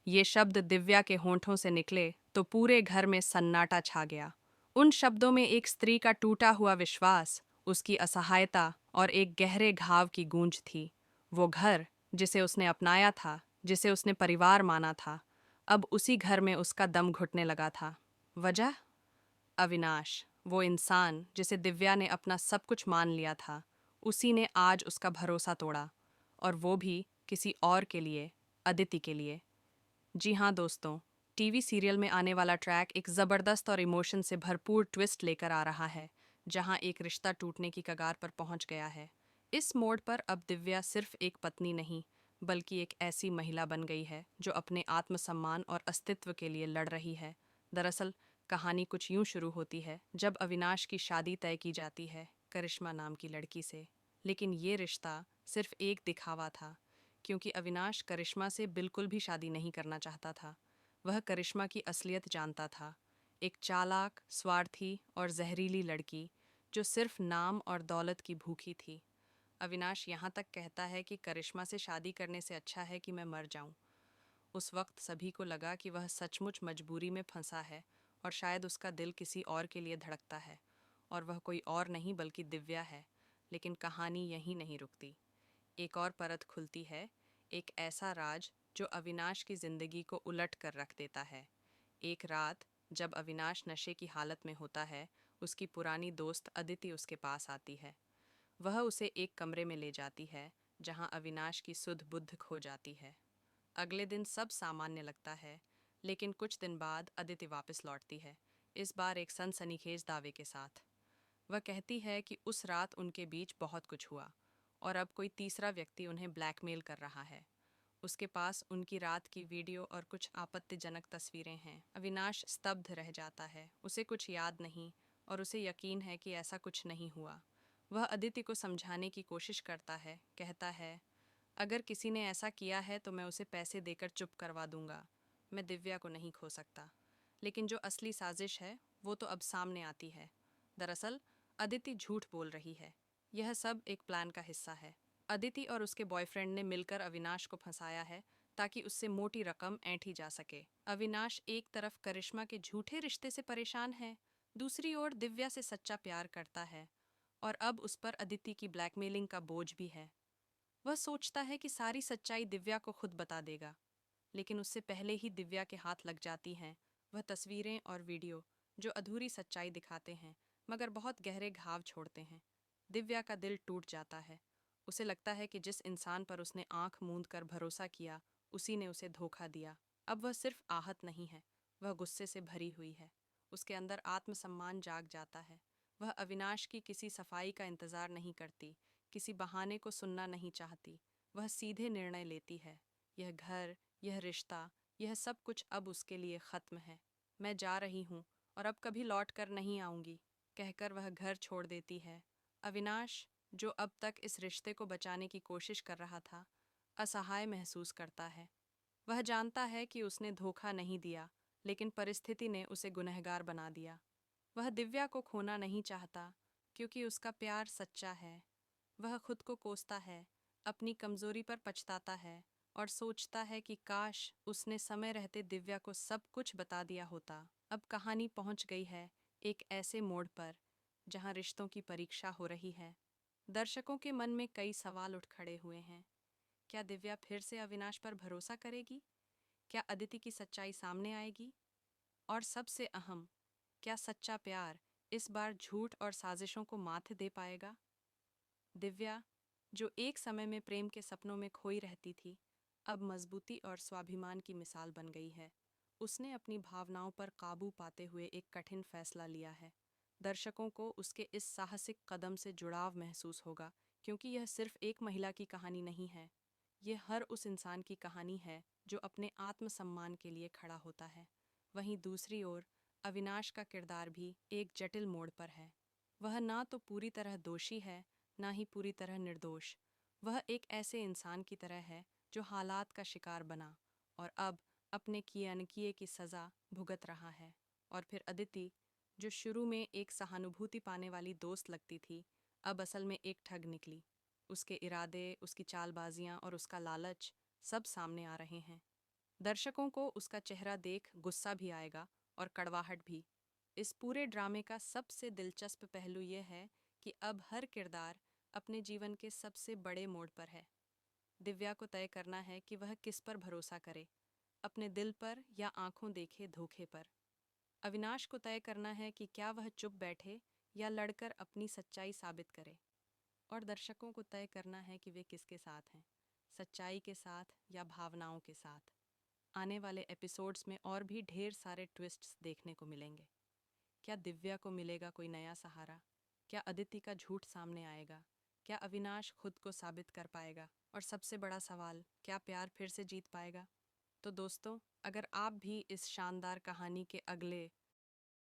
ये शब्द दिव्या के होंठों से निकले तो पूरे घर में सन्नाटा छा गया। उन शब्दों में एक स्त्री का टूटा हुआ विश्वास, उसकी असहायता और एक गहरे घाव की गूंज थी। वो घर जिसे उसने अपनाया था, जिसे उसने परिवार माना था, अब उसी घर में उसका दम घुटने लगा था। वजह? अविनाश, वो इंसान जिसे दिव्या ने अपना सब कुछ मान लिया था, उसी ने आज उसका भरोसा तोड़ा, और वो भी किसी और के लिए, अदिति के लिए। जी हाँ दोस्तों, टीवी सीरियल में आने वाला ट्रैक एक ज़बरदस्त और इमोशन से भरपूर ट्विस्ट लेकर आ रहा है, जहाँ एक रिश्ता टूटने की कगार पर पहुँच गया है। इस मोड़ पर अब दिव्या सिर्फ एक पत्नी नहीं, बल्कि एक ऐसी महिला बन गई है जो अपने आत्मसम्मान और अस्तित्व के लिए लड़ रही है। दरअसल कहानी कुछ यूं शुरू होती है जब अविनाश की शादी तय की जाती है करिश्मा नाम की लड़की से। लेकिन ये रिश्ता सिर्फ एक दिखावा था, क्योंकि अविनाश करिश्मा से बिल्कुल भी शादी नहीं करना चाहता था। वह करिश्मा की असलियत जानता था, एक चालाक, स्वार्थी और जहरीली लड़की जो सिर्फ नाम और दौलत की भूखी थी। अविनाश यहाँ तक कहता है कि करिश्मा से शादी करने से अच्छा है कि मैं मर जाऊं। उस वक्त सभी को लगा कि वह सचमुच मजबूरी में फंसा है, और शायद उसका दिल किसी और के लिए धड़कता है, और वह कोई और नहीं बल्कि दिव्या है। लेकिन कहानी यहीं नहीं रुकती। एक और परत खुलती है, एक ऐसा राज जो अविनाश की जिंदगी को उलट कर रख देता है। एक रात जब अविनाश नशे की हालत में होता है, उसकी पुरानी दोस्त अदिति उसके पास आती है। वह उसे एक कमरे में ले जाती है जहां अविनाश की सुध बुद्ध खो जाती है। अगले दिन सब सामान्य लगता है, लेकिन कुछ दिन बाद अदिति वापस लौटती है, इस बार एक सनसनीखेज दावे के साथ। वह कहती है कि उस रात उनके बीच बहुत कुछ हुआ, और अब कोई तीसरा व्यक्ति उन्हें ब्लैकमेल कर रहा है। उसके पास उनकी रात की वीडियो और कुछ आपत्तिजनक तस्वीरें हैं। अविनाश स्तब्ध रह जाता है, उसे कुछ याद नहीं, और उसे यकीन है कि ऐसा कुछ नहीं हुआ। वह अदिति को समझाने की कोशिश करता है, कहता है, अगर किसी ने ऐसा किया है तो मैं उसे पैसे देकर चुप करवा दूंगा। मैं दिव्या को नहीं खो सकता। लेकिन जो असली साजिश है वो तो अब सामने आती है। दरअसल अदिति झूठ बोल रही है। यह सब एक प्लान का हिस्सा है। अदिति और उसके बॉयफ्रेंड ने मिलकर अविनाश को फंसाया है ताकि उससे मोटी रकम ऐंठी जा सके। अविनाश एक तरफ करिश्मा के झूठे रिश्ते से परेशान है, दूसरी ओर दिव्या से सच्चा प्यार करता है, और अब उस पर अदिति की ब्लैकमेलिंग का बोझ भी है। वह सोचता है कि सारी सच्चाई दिव्या को खुद बता देगा, लेकिन उससे पहले ही दिव्या के हाथ लग जाती हैं वह तस्वीरें और वीडियो जो अधूरी सच्चाई दिखाते हैं मगर बहुत गहरे घाव छोड़ते हैं। दिव्या का दिल टूट जाता है। उसे लगता है कि जिस इंसान पर उसने आंख मूंद कर भरोसा किया, उसी ने उसे धोखा दिया। अब वह सिर्फ आहत नहीं है, वह गुस्से से भरी हुई है। उसके अंदर आत्मसम्मान जाग जाता है। वह अविनाश की किसी सफाई का इंतजार नहीं करती, किसी बहाने को सुनना नहीं चाहती। वह सीधे निर्णय लेती है। यह घर, यह रिश्ता, यह सब कुछ अब उसके लिए खत्म है। मैं जा रही हूँ और अब कभी लौट कर नहीं आऊंगी, कहकर वह घर छोड़ देती है। अविनाश, जो अब तक इस रिश्ते को बचाने की कोशिश कर रहा था, असहाय महसूस करता है। वह जानता है कि उसने धोखा नहीं दिया, लेकिन परिस्थिति ने उसे गुनहगार बना दिया। वह दिव्या को खोना नहीं चाहता, क्योंकि उसका प्यार सच्चा है। वह खुद को कोसता है, अपनी कमजोरी पर पछताता है, और सोचता है कि काश उसने समय रहते दिव्या को सब कुछ बता दिया होता। अब कहानी पहुंच गई है एक ऐसे मोड़ पर जहां रिश्तों की परीक्षा हो रही है। दर्शकों के मन में कई सवाल उठ खड़े हुए हैं। क्या दिव्या फिर से अविनाश पर भरोसा करेगी? क्या अदिति की सच्चाई सामने आएगी? और सबसे अहम, क्या सच्चा प्यार इस बार झूठ और साजिशों को मात दे पाएगा? दिव्या, जो एक समय में प्रेम के सपनों में खोई रहती थी, अब मजबूती और स्वाभिमान की मिसाल बन गई है। उसने अपनी भावनाओं पर काबू पाते हुए एक कठिन फैसला लिया है। दर्शकों को उसके इस साहसिक कदम से जुड़ाव महसूस होगा, क्योंकि यह सिर्फ एक महिला की कहानी नहीं है। यह हर उस इंसान की कहानी है जो अपने आत्मसम्मान के लिए खड़ा होता है। वहीं दूसरी ओर अविनाश का किरदार भी एक जटिल मोड़ पर है। वह ना तो पूरी तरह दोषी है, ना ही पूरी तरह निर्दोष। वह एक ऐसे इंसान की तरह है जो हालात का शिकार बना और अब अपने किए अनकिए की सज़ा भुगत रहा है। और फिर अदिति, जो शुरू में एक सहानुभूति पाने वाली दोस्त लगती थी, अब असल में एक ठग निकली। उसके इरादे, उसकी चालबाजियाँ और उसका लालच सब सामने आ रहे हैं। दर्शकों को उसका चेहरा देख गुस्सा भी आएगा और कड़वाहट भी। इस पूरे ड्रामे का सबसे दिलचस्प पहलू यह है कि अब हर किरदार अपने जीवन के सबसे बड़े मोड़ पर है। दिव्या को तय करना है कि वह किस पर भरोसा करे, अपने दिल पर या आंखों देखे धोखे पर। अविनाश को तय करना है कि क्या वह चुप बैठे या लड़कर अपनी सच्चाई साबित करे। और दर्शकों को तय करना है कि वे किसके साथ हैं, सच्चाई के साथ या भावनाओं के साथ। आने वाले एपिसोड्स में और भी ढेर सारे ट्विस्ट्स देखने को मिलेंगे। क्या दिव्या को मिलेगा कोई नया सहारा? क्या अदिति का झूठ सामने आएगा? क्या अविनाश खुद को साबित कर पाएगा? और सबसे बड़ा सवाल, क्या प्यार फिर से जीत पाएगा? तो दोस्तों, अगर आप भी इस शानदार कहानी के अगले